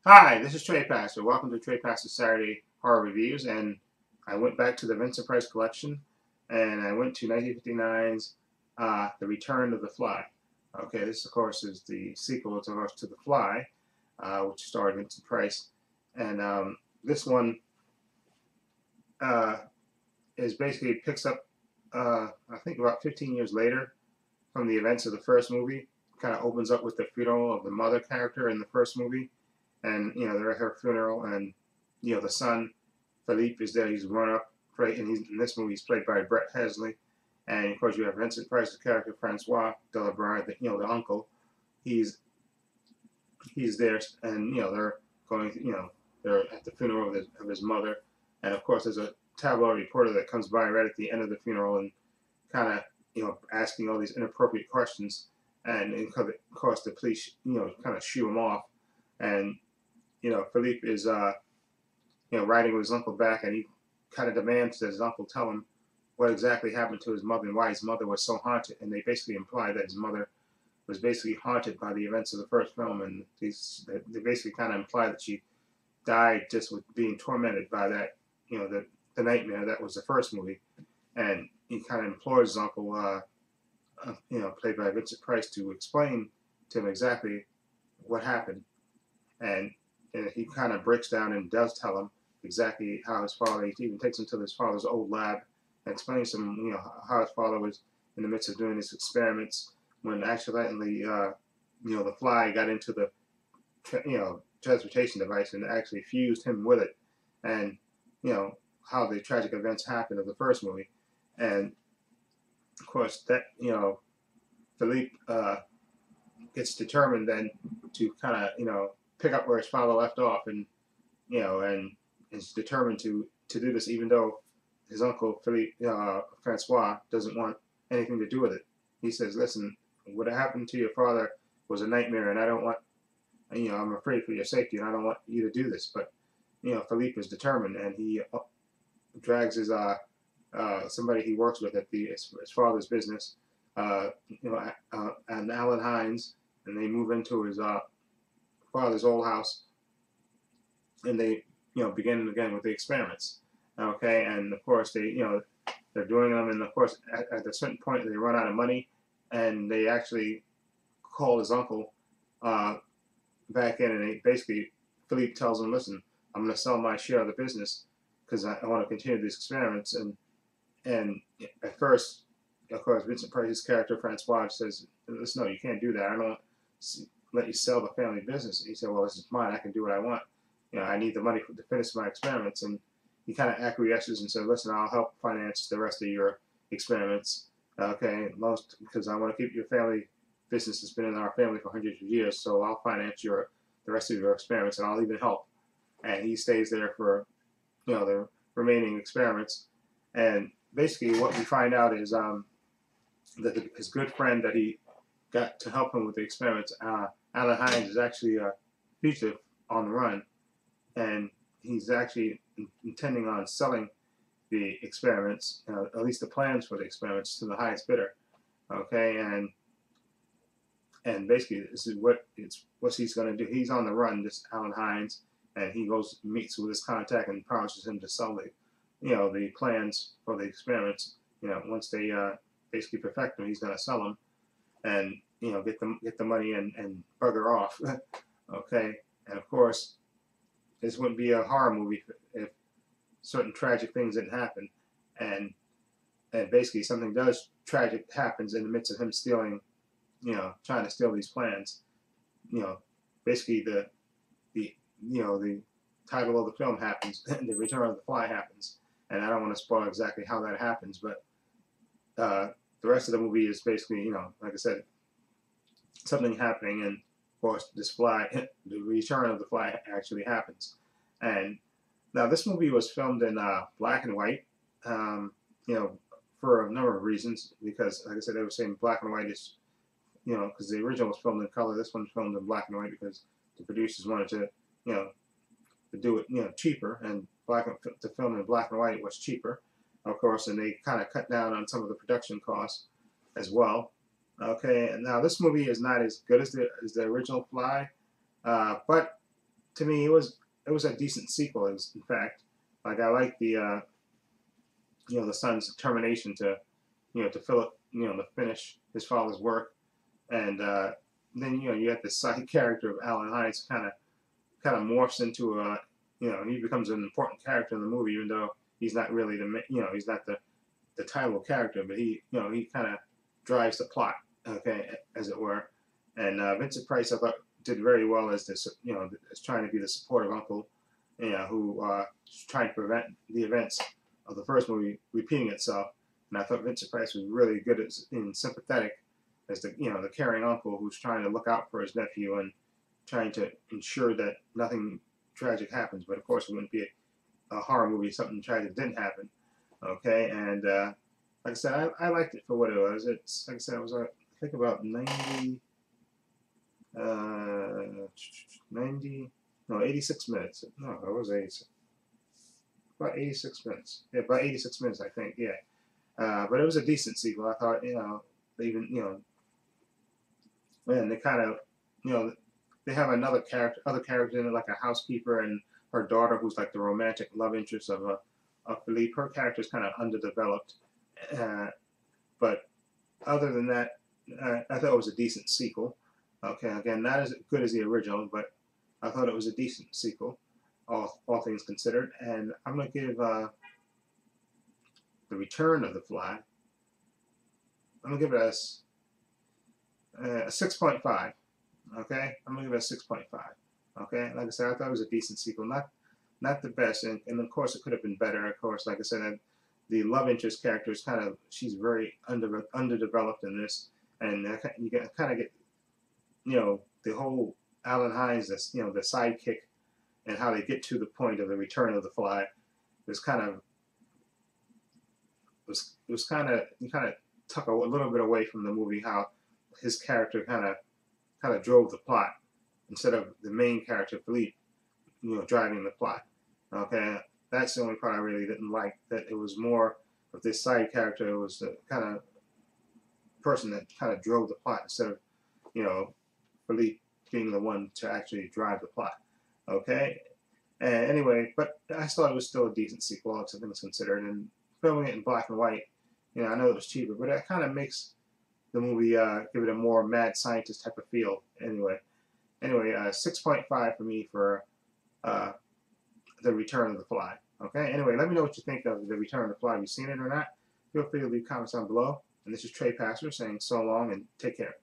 Hi, this is Trepacer. Welcome to Trepacer Saturday Horror Reviews. And I went back to the Vincent Price collection, and I went to 1959's The Return of the Fly. Okay, this of course is the sequel to The Fly, which starred Vincent Price. And this one uh, is basically picks up, I think, about 15 years later from the events of the first movie. Kind of opens up with the funeral of the mother character in the first movie. And they're at her funeral, and the son Philippe is there. He's grown up, right? And in this movie, he's played by Brett Hesley, and of course you have Vincent Price's character Francois Delabrar, the uncle. He's there, and they're going, they're at the funeral of his mother, and of course there's a tabloid reporter that comes by right at the end of the funeral and kind of asking all these inappropriate questions, and of course the police kind of shoo him off, and Philippe is, riding with his uncle back, and he kind of demands that his uncle tell him what exactly happened to his mother and why his mother was so haunted. And they basically imply that his mother was basically haunted by the events of the first film, and they basically kind of imply that she died just with being tormented by that, the nightmare that was the first movie. And he kind of implores his uncle, played by Vincent Price, to explain to him exactly what happened. And he kind of breaks down and does tell him exactly how his father. He even takes him to his father's old lab and explains to him, how his father was in the midst of doing his experiments when accidentally, the fly got into the, transportation device and actually fused him with it, and how the tragic events happened of the first movie, and of course that Philippe gets determined then to kind of pick up where his father left off, and and is determined to do this, even though his uncle Philippe Francois doesn't want anything to do with it. He says, "Listen, what happened to your father was a nightmare, and I don't want, I'm afraid for your safety, and I don't want you to do this." But Philippe is determined, and he drags his somebody he works with at his father's business, and Alan Hines, and they move into his father's old house, and they begin again with the experiments. Okay, and of course they're doing them, and of course at a certain point they run out of money, and they actually call his uncle back in, and they basically, Philippe tells him, "Listen, I'm going to sell my share of the business because I want to continue these experiments." And at first, of course, Vincent Price's character Francois says, "Listen, no, you can't do that. I don't let you sell the family business." And he said, "Well, this is mine. I can do what I want. I need the money to finish my experiments." And he kind of acquiesces and said, "Listen, I'll help finance the rest of your experiments, okay? Most because I want to keep your family business has been in our family for hundreds of years, so I'll finance the rest of your experiments, and I'll even help." And he stays there for the remaining experiments. And basically, what we find out is that his good friend that he got to help him with the experiments, Alan Hines, is actually a fugitive on the run, and he's actually intending on selling the experiments, at least the plans for the experiments, to the highest bidder. Okay, and basically this is what he's going to do. He's on the run, this Alan Hines, and he meets with his contact and promises him to sell the plans for the experiments. Once they basically perfect them, he's going to sell them, and get the money and bugger off. Okay, and of course, this wouldn't be a horror movie if certain tragic things didn't happen, and basically something tragic happens in the midst of him stealing, trying to steal these plans. Basically the title of the film happens, The Return of the Fly happens, and I don't want to spoil exactly how that happens, but the rest of the movie is basically, like I said, something happening, and of course this fly, the return of the fly actually happens. And now this movie was filmed in black and white, for a number of reasons, because like I said, they were saying black and white is, because the original was filmed in color. This one's filmed in black and white because the producers wanted to, to do it, cheaper, and to film in black and white was cheaper, of course, and they kind of cut down on some of the production costs as well. Okay, and now this movie is not as good as the original Fly, but to me, it was a decent sequel. In fact, like I like the the son's determination to to fill it, to finish his father's work, and then you have the side character of Alan Hines kind of morphs into a he becomes an important character in the movie, even though he's not really he's not the title character, but he kind of drives the plot, okay, as it were. And Vincent Price, I thought, did very well as this, as trying to be the supportive uncle, who is trying to prevent the events of the first movie repeating itself. And I thought Vincent Price was really good and sympathetic as the caring uncle who's trying to look out for his nephew and trying to ensure that nothing tragic happens. But of course, it wouldn't be a horror movie if something tragic didn't happen. Okay, and like I said, I liked it for what it was. It's like I said, it was I think about 86 minutes. No, it was 86. About 86 minutes. Yeah, about 86 minutes, I think. Yeah, but it was a decent sequel. I thought, they even, man, they kind of, they have other character in it, like a housekeeper and her daughter, who's like the romantic love interest of Philippe. Her character is kind of underdeveloped, but other than that, I thought it was a decent sequel. Okay, again, not as good as the original, but I thought it was a decent sequel, all things considered. And I'm gonna give The Return of the Fly. I'm gonna give it a 6.5. Okay, I'm gonna give it a 6.5. Okay, like I said, I thought it was a decent sequel, not the best, and of course it could have been better. Of course, like I said, the love interest character is she's very underdeveloped in this, and you kind of get the whole Alan Hines, the sidekick, and how they get to the point of the Return of the Fly was kind of you kind of took a little bit away from the movie, how his character kind of drove the plot instead of the main character Philippe, driving the plot. Okay, that's the only part I really didn't like. That it was more of this side character. It was the kind of person that kind of drove the plot instead of Philippe being the one to actually drive the plot. Okay, and anyway, but I thought it was still a decent sequel, all things considered. And filming it in black and white, I know it was cheaper, but it kind of makes the movie give it a more mad scientist type of feel. Anyway, 6.5 for me for The Return of the Fly. Okay, anyway, let me know what you think of The Return of the Fly. Have you seen it or not? Feel free to leave comments down below. And this is Trepacer saying so long and take care.